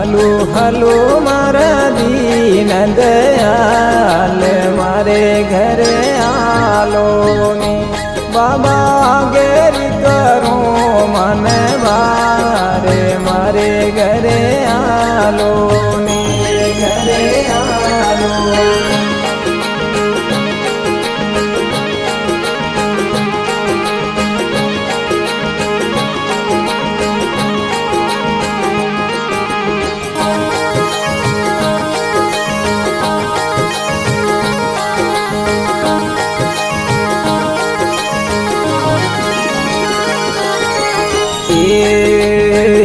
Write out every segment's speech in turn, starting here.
હાલો હાલો મારા દીન દયાલ મારે ઘરે આલો ને બાબા ઘેરી કરું મને વારે મારે ઘરે આલો ને ઘરે આલો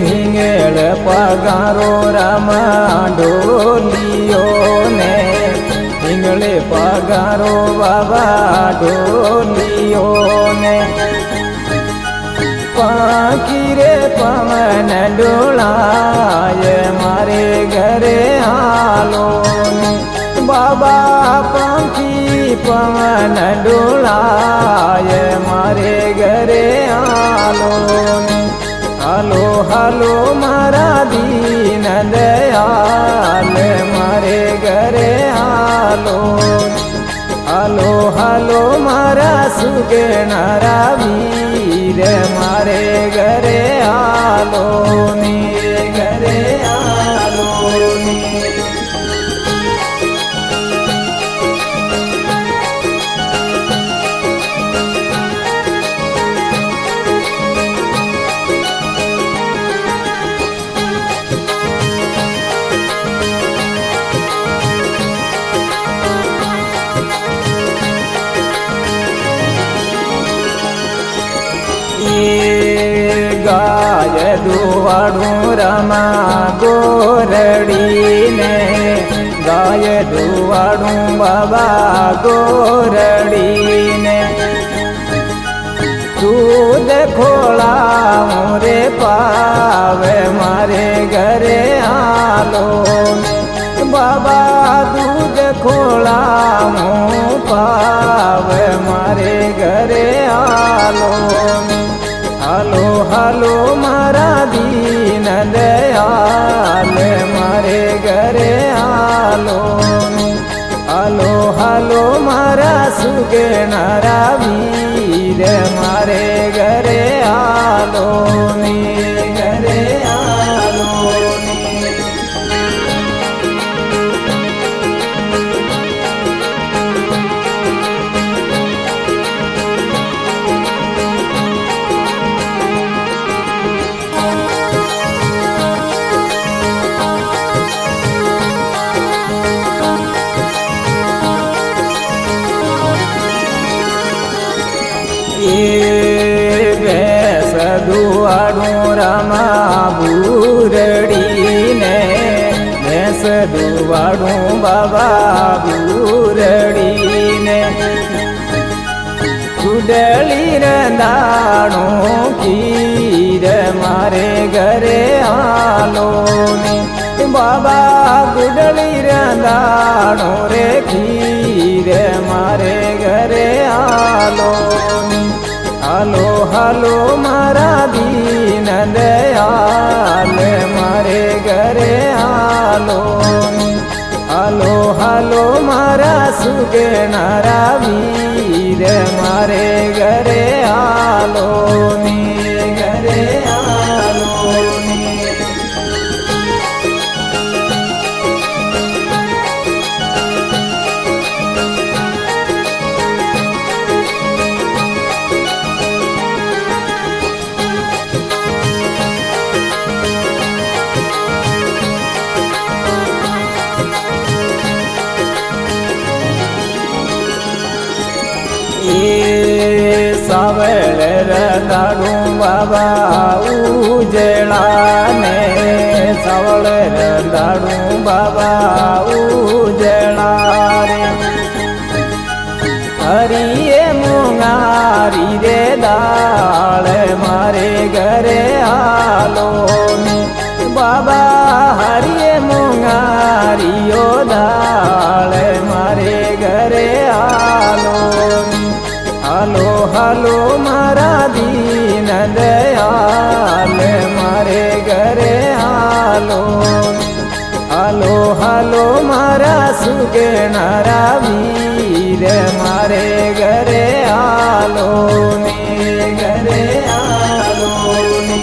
हिंगेल पगारो रामा ढोलियो ने हिंगले पगारो बाबा ढोलियो ने पाखी रे पवन डोलाय मारे घरे आलो बाबा पाखी पवन डोलाय मारे घरे आलो हालो हालो मारा दीन दयाल मारे घरे आलो हालो हालो मारा सुगनारा वीर मारे घरे आलो ने घरे आलो ने गाय दुवाड़ू रमा गोरड़ी ने गाय दुवाड़ू बाबा गोरड़ी ने दूध खोला रे पावे मारे घरे आलो बाबा दूध खोला पावे मारे घरे आलो हालो हालो मारा दीन दयाल मारे घरे आलो हालो हालो मारा सुगनारा वीर मारे घरे आलो ने घरे आलो भैंस दुआड़ू रमा बूरड़ी ने भैंस दुआड़ू बाबा बूरड़ी ने गुडली रंदाड़ू खीर मारे घरे आलो ने बाबा गुडली रंदाड़ू रे खीर मारे घरे आलो हालो हालो मारा दीन दयाल मारे घरे आलो हालो हालो मारा सुगनारा वीर मारे घरे आलो ने घरे आलो ने सावल रंदाड़ू बाबा उजड़ा ने सावल रंदाड़ू बाबा उजड़ा रे हरिये मुंगारी रे दाल मारे घरे आलो बाबा हरिये मुंगारियो दाल मारे घरे आलो हालो हालो मारा दीन दयाल मारे घरे आलो મારા સુગેનારા વીર મારે ઘરે આલો ને ઘરે આલો ને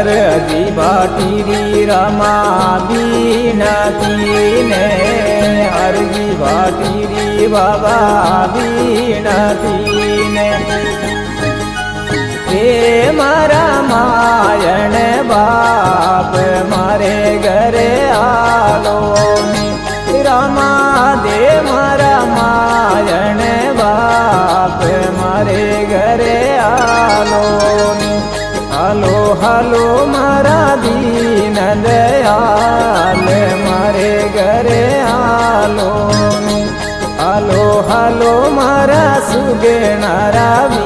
હરજી ભાટીરી રમા બીનતી ને હરજી ભાટીરી બાબા બીનતી ને હે મારા માયણ બાપ મારે ઘરે આલો રમા દે મારા માયણ બાપ મારે ઘરે આલો હાલો હાલો મારા દીન દયાલ મારે ઘરે આલો હાલો હાલો મારા સુગેનારા